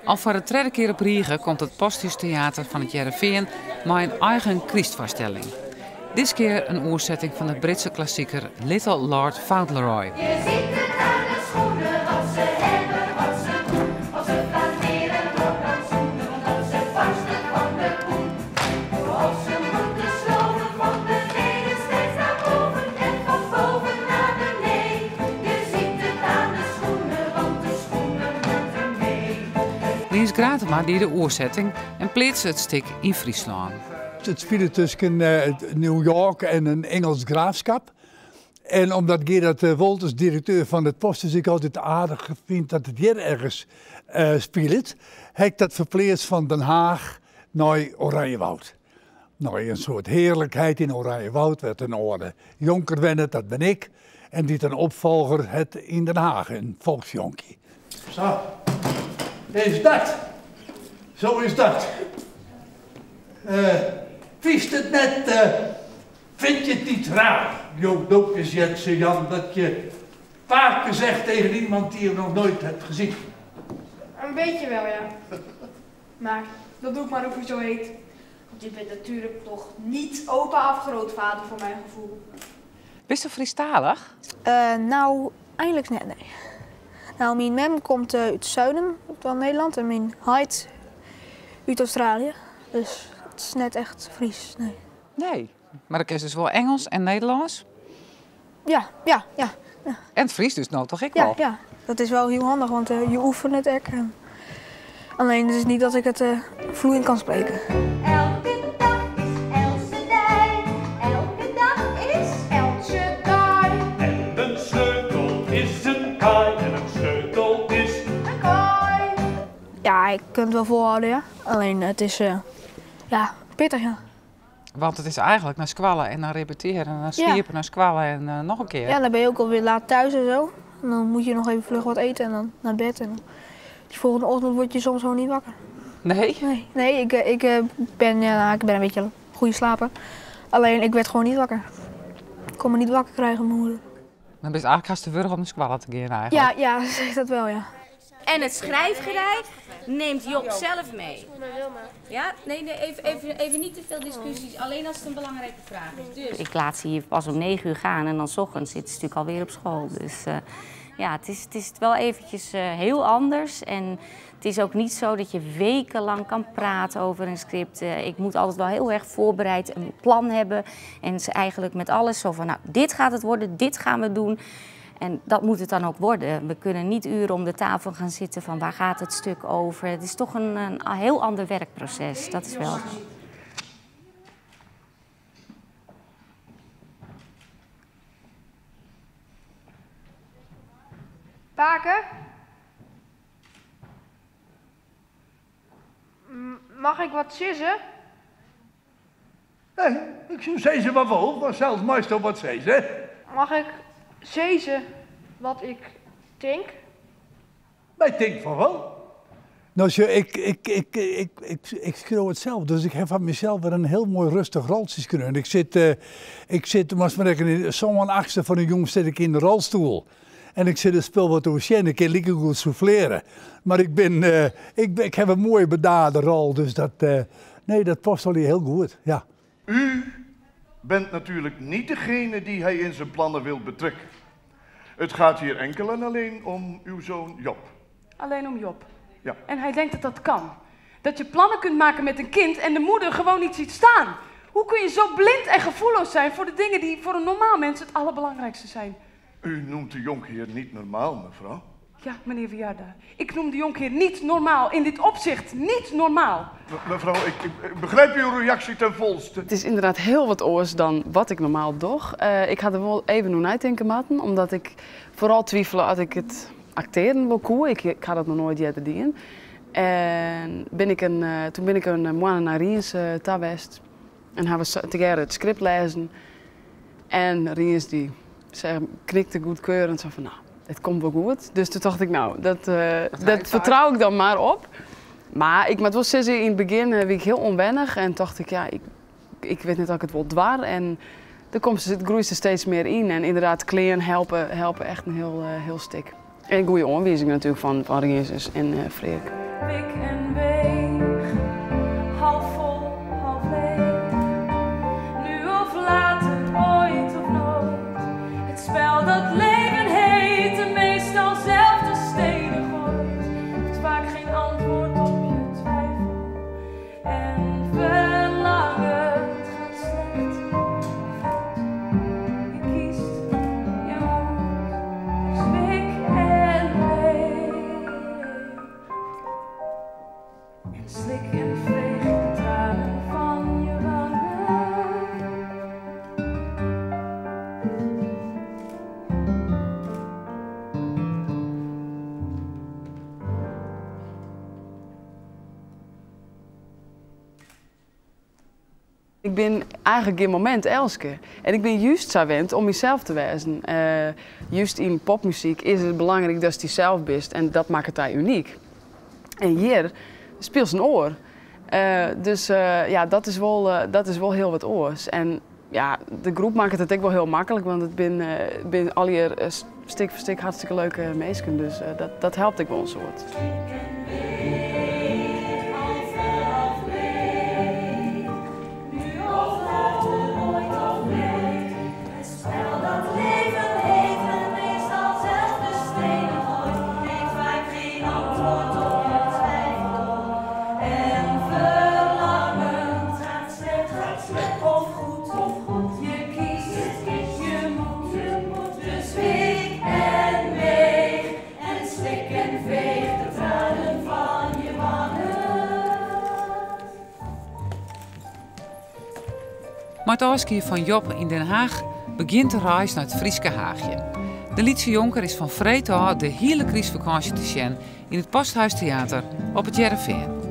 Al voor de tweede keer op Riegen komt het Posthuistheater van het Heerenveen met een eigen Christvoorstelling. Dit keer een oorzetting van de Britse klassieker Little Lord Fauntleroy. Je ziet het aan de schoenen, wat ze hebben, wat ze doen. Als ze flaneren, dan zoenen, omdat ze vasten van de koen. Als ze moeten sloven van beneden steeds naar boven en van boven naar beneden. Je ziet het aan de schoenen, want de schoenen moeten mee. Liens Gratema die de oorzetting en plaatste het stuk in Friesland. Het speelde tussen New York en een Engels graafschap. En omdat Gerard Wolters, directeur van het Post, dus ik altijd aardig vind dat het hier ergens speelt, heb ik dat verplaatst van Den Haag naar Oranjewoud. Nou, een soort heerlijkheid in Oranjewoud werd een orde. Jonker Wennet, dat ben ik. En die een opvolger het in Den Haag, een volksjonkie. Zo, is dat. Zo is dat. Vies het net, vind je het niet raar, Jo Doopjes Jetsen Jan, dat je vaker zegt tegen iemand die je nog nooit hebt gezien? Een beetje wel, ja. Maar dat doe ik maar of je zo heet. Want je bent natuurlijk nog niet opa afgrootvader voor mijn gevoel. Bist je Friestalig? Nou, eigenlijk net, nee. Nou, mijn mem komt uit het zuiden van Nederland en mijn heid uit Australië. Dus het is net echt Fries, nee. Nee, maar ik is dus wel Engels en Nederlands. Ja. En het Fries dus nou toch ik Ja, wel? ja, dat is wel heel handig, want je oefent het echt. Alleen het is niet dat ik het vloeiend kan spreken. Elke dag is Else Dij, elke dag is Elsje Dij. En een sleutel is een kaai en een sleutel is Een kooi. Ja, ik kan het wel volhouden, ja. Alleen het is, ja, pittig, ja. Want het is eigenlijk naar squallen en naar repeteren en naar schiepen, naar squallen en nog een keer. Ja, dan ben je ook alweer laat thuis en zo. En dan moet je nog even vlug wat eten en dan naar bed. En de volgende ochtend word je soms gewoon niet wakker. Nee? Nee, ik ben een beetje een goede slaper. Alleen ik werd gewoon niet wakker. Ik kon me niet wakker krijgen, mijn moeder. Dan ben je eigenlijk hartstikke om de squallen te gaan eigenlijk. Ja, zeg dat wel, ja. En het schrijfgerij neemt Job zelf mee. Ja? Nee, even niet te veel discussies, alleen als het een belangrijke vraag is. Dus. Ik laat ze hier pas om 9 uur gaan en dan 's ochtends zitten ze natuurlijk alweer op school. Dus ja, het is wel eventjes heel anders. En het is ook niet zo dat je wekenlang kan praten over een script. Ik moet altijd wel heel erg voorbereid een plan hebben. En ze eigenlijk met alles zo van, nou, dit gaat het worden, dit gaan we doen. En dat moet het dan ook worden. We kunnen niet uren om de tafel gaan zitten van waar gaat het stuk over. Het is toch een heel ander werkproces, dat is wel zo. Paken? Mag ik wat sissen? Nee, ik zou zeggen wat wel, maar zelfs meestal wat zeggen. Mag ik zezen wat ik denk? Maar ik denk van wel. Nou, ik schreeuw het zelf, dus ik heb van mezelf weer een heel mooi rustig roltjes kunnen. Ik zit, maar in zo'n achtste van een jongen zit ik in de rolstoel. En ik zit een spel wat over ik kan lekker goed souffleren. Maar ik heb een mooie bedaarde rol, dus dat past al heel goed, ja. U bent natuurlijk niet degene die hij in zijn plannen wil betrekken. Het gaat hier enkel en alleen om uw zoon Job. Alleen om Job. Ja. En hij denkt dat dat kan. Dat je plannen kunt maken met een kind en de moeder gewoon niet ziet staan. Hoe kun je zo blind en gevoelloos zijn voor de dingen die voor een normaal mens het allerbelangrijkste zijn? U noemt de jonkheer niet normaal, mevrouw. Ja, meneer Verjaarda. Ik noem de jonkheer niet normaal. In dit opzicht niet normaal. Mevrouw, ik begrijp uw reactie ten volste. Het is inderdaad heel wat anders dan wat ik normaal doe. Ik had er wel even naar uitdenken moeten, omdat ik vooral twijfelde als ik het acteren wil koe. Ik had dat nog nooit eerder gedaan. En toen ben ik een maand naar Riens geweest. En hebben we together het script lezen. En Riens die knikte goedkeurend zo van, nou, het komt wel goed. Dus toen dacht ik, nou, dat vertrouw ik dan maar op. Maar ik moet wel zeggen, in het begin was ik heel onwennig en dacht ik, ja, ik weet niet of ik het wel dwar. En het groeit er steeds meer in. En inderdaad, kleren helpen echt een heel stuk. En goede aanwijzingen natuurlijk van Jezus en Freek. Pik en weeg, half vol, half leeg. Nu of later, ooit of nooit. Het spel dat leven heet en meestal zelf de stenen gooit. Heeft vaak geen antwoord op je twijfel. En verlangen gaat slecht. Je kiest, je moet, zwik en weeg. En slik en veeg de tranen van je wangen. Ik ben eigenlijk in het moment Elske. En ik ben juist zo gewend om mezelf te wezen. Juist in popmuziek is het belangrijk dat je zelf bent en dat maakt het daar uniek. En hier speelt zijn oor. Dus ja, dat is wel heel wat oors. En ja, de groep maakt het ook wel heel makkelijk, want het ben al hier stik voor stik hartstikke leuke meisjes. Dus dat helpt ik wel een soort. Met het afscheid van Job in Den Haag begint de reis naar het Frieske Haagje. De Lietse jonker is van vreed de hele criesvakantie te zien in het Posthuistheater op het Jereveen.